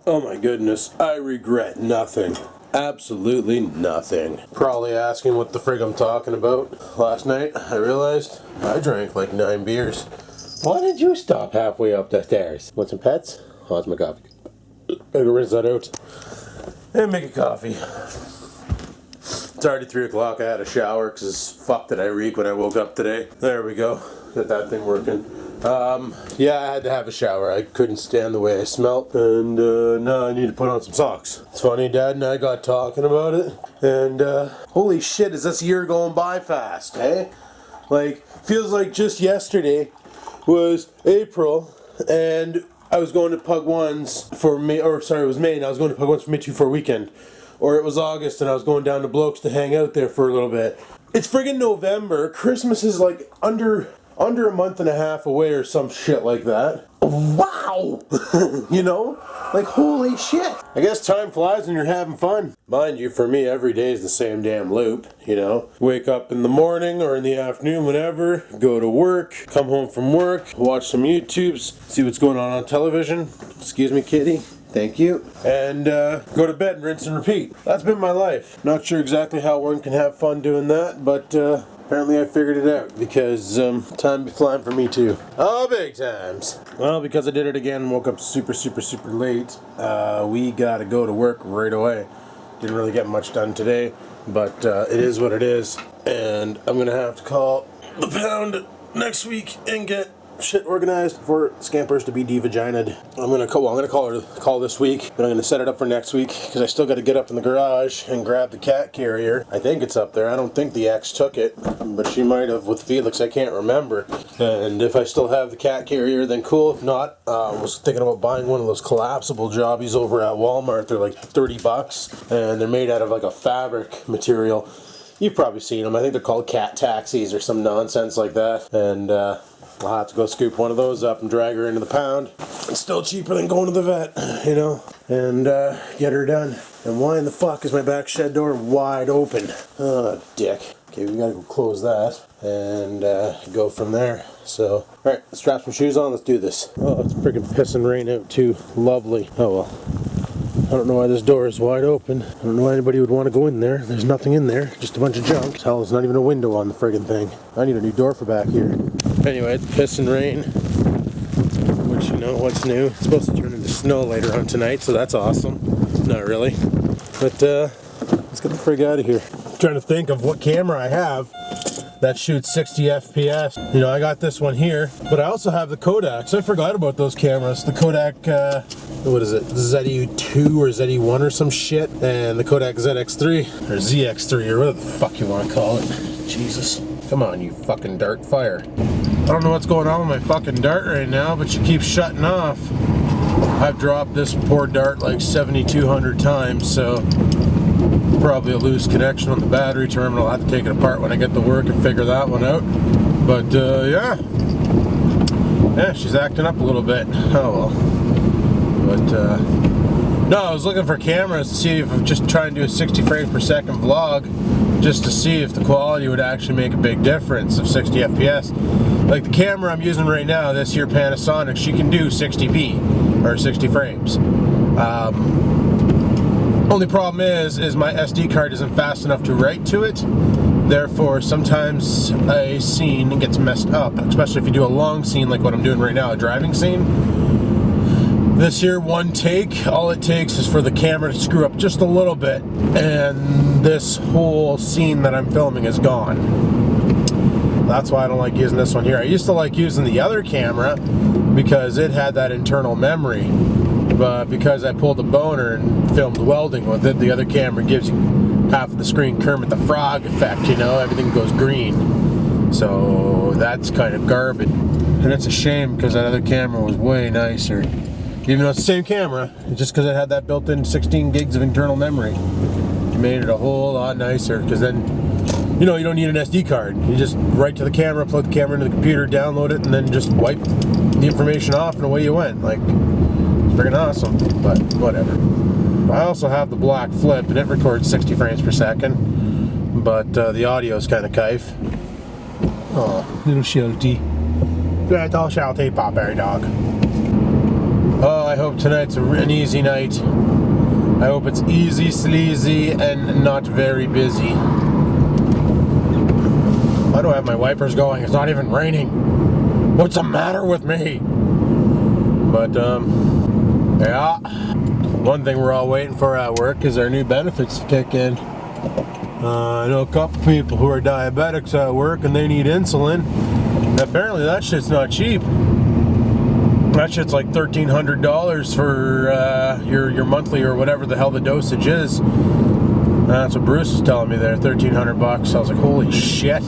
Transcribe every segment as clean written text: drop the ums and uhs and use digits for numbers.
Oh my goodness, I regret nothing. Absolutely nothing. Probably asking what the frig I'm talking about. Last night, I realized I drank like 9 beers. Why did you stop halfway up the stairs? Want some pets? Oh, that's my coffee. Gotta go rinse that out. And make a coffee. It's already 3 o'clock. I had a shower because fuck did I reek when I woke up today. There we go. Got that thing working. Yeah, I had to have a shower. I couldn't stand the way I smelled. And now I need to put on some socks. It's funny, Dad and I got talking about it. And holy shit, is this year going by fast, eh? Like, feels like just yesterday was April and I was going to Pug Ones for May, or sorry, it was May, and I was going to Pug Ones for May 2 for a weekend. Or it was August and I was going down to Blokes to hang out there for a little bit. It's friggin' November. Christmas is like under a month and a half away or some shit like that. Wow! You know? Like, holy shit. I guess time flies when you're having fun. Mind you, for me, every day is the same damn loop, you know? Wake up in the morning or in the afternoon, whenever, go to work, come home from work, watch some YouTubes, see what's going on television. Excuse me, kitty. Thank you. And go to bed and rinse and repeat. That's been my life. Not sure exactly how one can have fun doing that, but apparently I figured it out because time be flying for me too. Oh, big times. Well, because I did it again, woke up super late, we gotta go to work right away. Didn't really get much done today, but it is what it is. And I'm gonna have to call the pound next week and get shit organized for Scampers to be de-vaginaed. I'm gonna call this week, but I'm gonna set it up for next week because I still got to get up in the garage and grab the cat carrier. I think it's up there. I don't think the ex took it, but she might have with Felix. I can't remember. And if I still have the cat carrier, then cool. If not, I was thinking about buying one of those collapsible jobbies over at Walmart. They're like $30, and they're made out of like a fabric material. You've probably seen them. I think they're called cat taxis or some nonsense like that. And I'll have to go scoop one of those up and drag her into the pound. It's still cheaper than going to the vet, you know, and get her done. And why in the fuck is my back shed door wide open? Oh, dick. Okay, we gotta go close that and go from there. So, alright, let's strap some shoes on, let's do this. Oh, it's freaking pissing rain out too. Lovely. Oh well. I don't know why this door is wide open. I don't know why anybody would want to go in there. There's nothing in there, just a bunch of junk. Hell, there's not even a window on the friggin' thing. I need a new door for back here. Anyway, it's pissing rain, which, you know, what's new? It's supposed to turn into snow later on tonight, so that's awesome. Not really. But, let's get the frig out of here. I'm trying to think of what camera I have that shoots 60 FPS. You know, I got this one here, but I also have the Kodaks. I forgot about those cameras. The Kodak, what is it? ZE2 or ZE1 or some shit. And the Kodak ZX3, or ZX3, or whatever the fuck you want to call it. Jesus. Come on, you fucking dart, fire. I don't know what's going on with my fucking dart right now, but she keeps shutting off. I've dropped this poor dart like 7,200 times, so probably a loose connection on the battery terminal. I'll have to take it apart when I get to work and figure that one out. But yeah, she's acting up a little bit. Oh well. But no, I was looking for cameras to see if I'm just trying to do a 60 frames per second vlog, just to see if the quality would actually make a big difference of 60 FPS. Like the camera I'm using right now, this here Panasonic, she can do 60p or 60 frames. Only problem is my SD card isn't fast enough to write to it. Therefore, sometimes a scene gets messed up, especially if you do a long scene like what I'm doing right now, a driving scene. This here one take, all it takes is for the camera to screw up just a little bit, and this whole scene that I'm filming is gone. That's why I don't like using this one here. I used to like using the other camera because it had that internal memory. But because I pulled a boner and filmed welding with it, the other camera gives you half of the screen Kermit the Frog effect, you know, everything goes green. So that's kind of garbage. And it's a shame because that other camera was way nicer. Even though it's the same camera, just because it had that built-in 16 gigs of internal memory. It made it a whole lot nicer because then, you know, you don't need an SD card. You just write to the camera, plug the camera into the computer, download it, and then just wipe the information off and away you went. Like, freaking awesome, but whatever. I also have the black flip and it records 60 frames per second, but the audio is kind of kife. Oh, little Shelty. Little Shelty Pop Bear Dog. Oh, I hope tonight's an easy night. I hope it's easy, sleazy, and not very busy. Why do I have my wipers going? It's not even raining. What's the matter with me? But, yeah. One thing we're all waiting for at work is our new benefits to kick in. I know a couple people who are diabetics at work and they need insulin. Apparently that shit's not cheap. That shit's like $1,300 for your monthly or whatever the hell the dosage is. That's what Bruce was telling me there, $1,300 bucks. I was like, holy shit.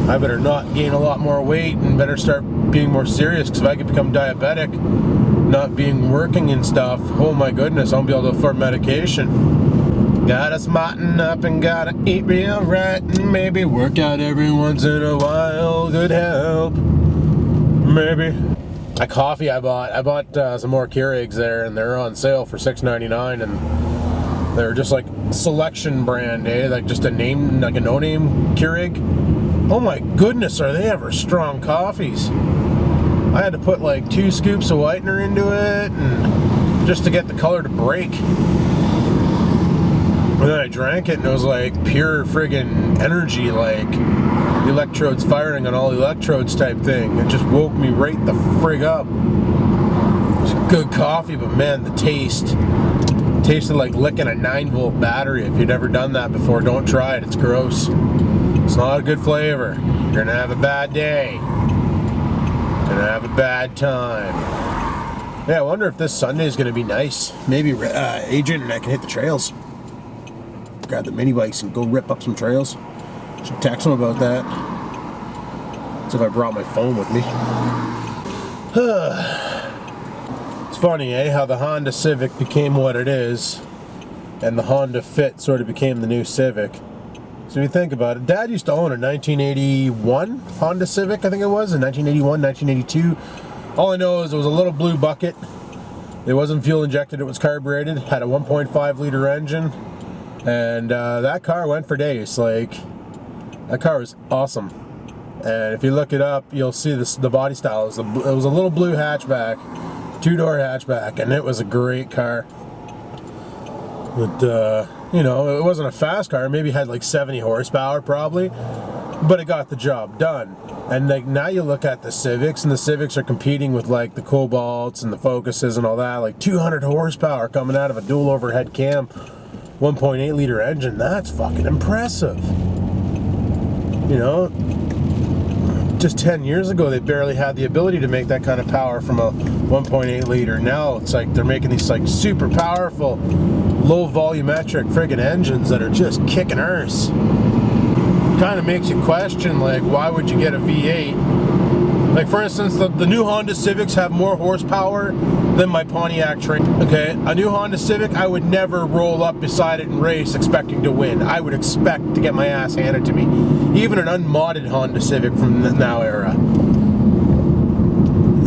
I better not gain a lot more weight and better start being more serious, because if I could become diabetic, not being working and stuff, oh my goodness, I won't be able to afford medication. Gotta smarten up and gotta eat real right, and maybe work out every once in a while could help. Maybe. A coffee I bought some more Keurigs there, and they're on sale for $6.99, and they're just like selection brand, like just a name, like a no-name Keurig. Oh my goodness, are they ever strong coffees? I had to put like 2 scoops of whitener into it, and just to get the color to break. And then I drank it, and it was like pure friggin' energy, like the electrodes firing on all electrodes type thing. It just woke me right the frig up. It's good coffee, but man, the taste tasted like licking a 9-volt battery. If you've never done that before, don't try it. It's gross. It's not a good flavor. You're gonna have a bad day. You're gonna have a bad time. Yeah, I wonder if this Sunday is gonna be nice. Maybe Adrian and I can hit the trails. Grab the mini bikes and go rip up some trails. Should text him about that. As if I brought my phone with me. It's funny, how the Honda Civic became what it is, and the Honda Fit sort of became the new Civic. So if you think about it, Dad used to own a 1981 Honda Civic, I think it was, in 1981, 1982. All I know is it was a little blue bucket. It wasn't fuel injected, it was carbureted, had a 1.5 liter engine. And that car went for days. Like, that car was awesome. And if you look it up, you'll see the body style. It was a little blue hatchback, 2-door hatchback, and it was a great car. But, you know, it wasn't a fast car. Maybe had like 70 horsepower probably, but it got the job done. And like now you look at the Civics, and the Civics are competing with like the Cobalts and the Focuses and all that, like 200 horsepower coming out of a dual overhead cam 1.8 liter engine. That's fucking impressive. You know, just 10 years ago they barely had the ability to make that kind of power from a 1.8 liter. Now it's like they're making these like super powerful low volumetric friggin' engines that are just kicking arse. Kind of makes you question, like, why would you get a V8? Like, for instance, the new Honda Civics have more horsepower than my Pontiac Train. Okay, a new Honda Civic, I would never roll up beside it and race expecting to win. I would expect to get my ass handed to me. Even an unmodded Honda Civic from the now era.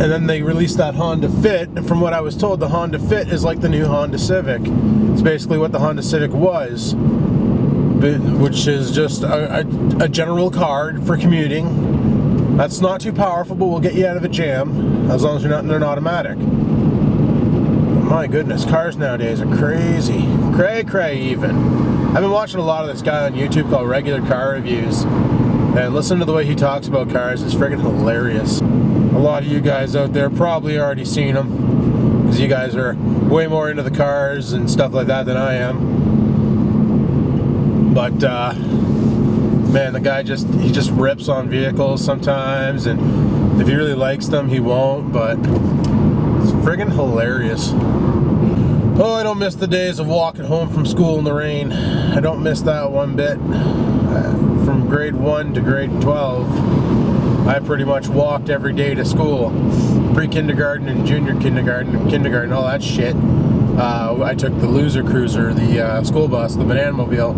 And then they released that Honda Fit, and from what I was told, the Honda Fit is like the new Honda Civic. It's basically what the Honda Civic was, which is just a general car for commuting. That's not too powerful, but will get you out of a jam, as long as they're not automatic. But my goodness, cars nowadays are crazy. Cray even. I've been watching a lot of this guy on YouTube called Regular Car Reviews, and listen to the way he talks about cars. It's friggin' hilarious. A lot of you guys out there probably already seen him, because you guys are way more into the cars and stuff like that than I am. But man, the guy just rips on vehicles sometimes, and if he really likes them, he won't. But it's friggin' hilarious. Oh, I don't miss the days of walking home from school in the rain. I don't miss that one bit. From grade 1 to grade 12, I pretty much walked every day to school. Pre-kindergarten and junior kindergarten and kindergarten, all that shit. I took the Loser Cruiser, the school bus, the Banana Mobile.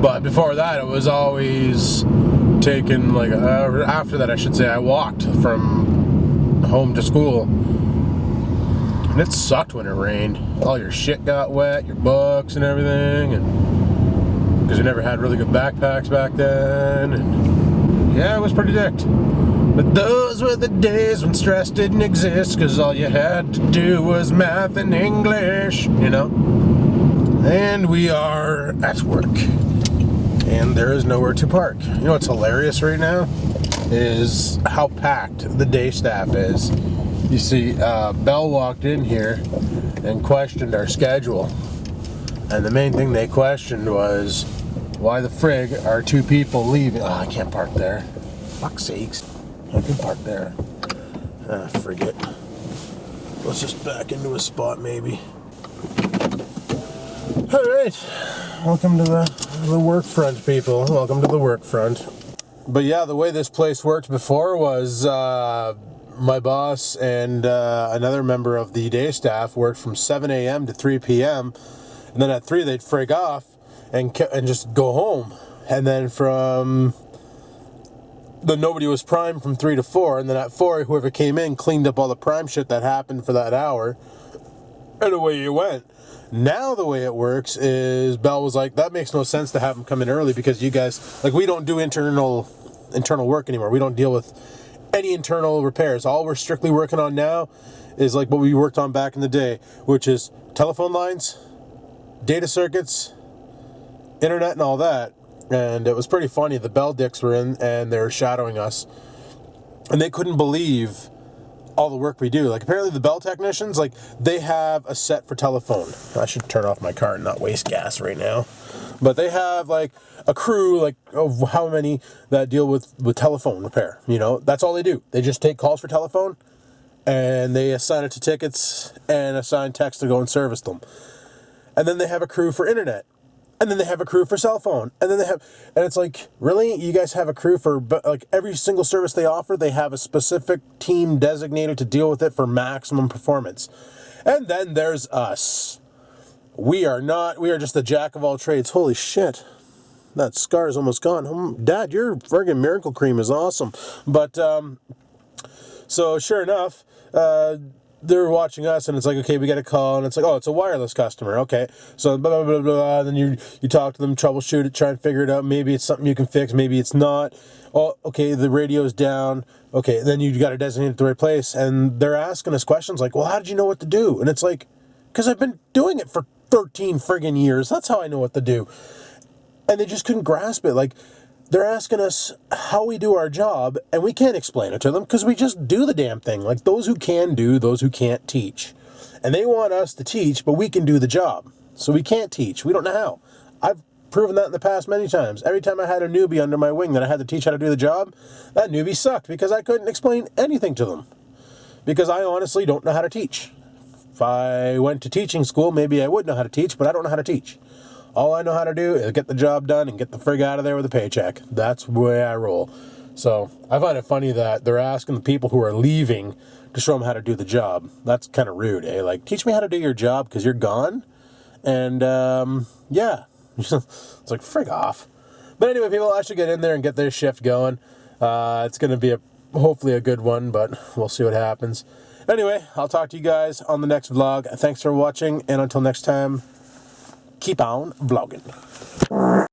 But before that, it was always taken, like, after that I should say, I walked from home to school. And it sucked when it rained. All your shit got wet, your books and everything, and because we never had really good backpacks back then. And yeah, it was pretty dicked. But those were the days when stress didn't exist, cause all you had to do was math and English, you know? And we are at work. And there is nowhere to park. You know what's hilarious right now? Is how packed the day staff is. You see, Belle walked in here and questioned our schedule. And the main thing they questioned was, why the frig are 2 people leaving? Oh, I can't park there. Fuck's sakes. I can park there. Frig it. Let's just back into a spot maybe. Alright. Welcome to the work front, people. Welcome to the work front. But yeah, the way this place worked before was my boss and another member of the day staff worked from 7 a.m. to 3 p.m. And then at 3 they'd frig off and just go home. And then nobody was primed from 3 to 4. And then at 4, whoever came in cleaned up all the prime shit that happened for that hour. And away you went. Now the way it works is Belle was like, that makes no sense to have them come in early because you guys, like, we don't do internal work anymore. We don't deal with any internal repairs. All we're strictly working on now is like what we worked on back in the day, which is telephone lines, data circuits, internet, and all that. And it was pretty funny. The Bell dicks were in and they were shadowing us, and they couldn't believe all the work we do. Like, apparently the Bell technicians, like, they have a set for telephone. I should turn off my car and not waste gas right now. But they have, like, a crew, like, of how many that deal with telephone repair. You know, that's all they do. They just take calls for telephone, and they assign it to tickets and assign techs to go and service them. And then they have a crew for internet. And then they have a crew for cell phone. And then and it's like, really? You guys have a crew for, like, every single service they offer, they have a specific team designated to deal with it for maximum performance. And then there's us. We are just the jack of all trades. Holy shit. That scar is almost gone. Dad, your friggin' miracle cream is awesome. But, so sure enough, they're watching us, and it's like, okay, we get a call, and it's like, oh, it's a wireless customer. Okay, so blah, blah, blah, blah. Then you talk to them, troubleshoot it, try and figure it out. Maybe it's something you can fix, maybe it's not. Oh, okay, the radio's down. Okay, then you got to designate it the right place, and they're asking us questions like, well, how did you know what to do? And it's like, because I've been doing it for 13 friggin' years. That's how I know what to do. And they just couldn't grasp it. Like, they're asking us how we do our job, and we can't explain it to them because we just do the damn thing. Like, those who can do, those who can't teach. And they want us to teach, but we can do the job. So we can't teach. We don't know how. I've proven that in the past many times. Every time I had a newbie under my wing that I had to teach how to do the job, that newbie sucked because I couldn't explain anything to them. Because I honestly don't know how to teach. If I went to teaching school, maybe I would know how to teach, but I don't know how to teach. All I know how to do is get the job done and get the frig out of there with a paycheck. That's the way I roll. So I find it funny that they're asking the people who are leaving to show them how to do the job. That's kind of rude, eh? Like, teach me how to do your job because you're gone. And, yeah. It's like, frig off. But anyway, people, I should get in there and get this shift going. It's going to be hopefully a good one, but we'll see what happens. Anyway, I'll talk to you guys on the next vlog. Thanks for watching, and until next time, keep on vlogging.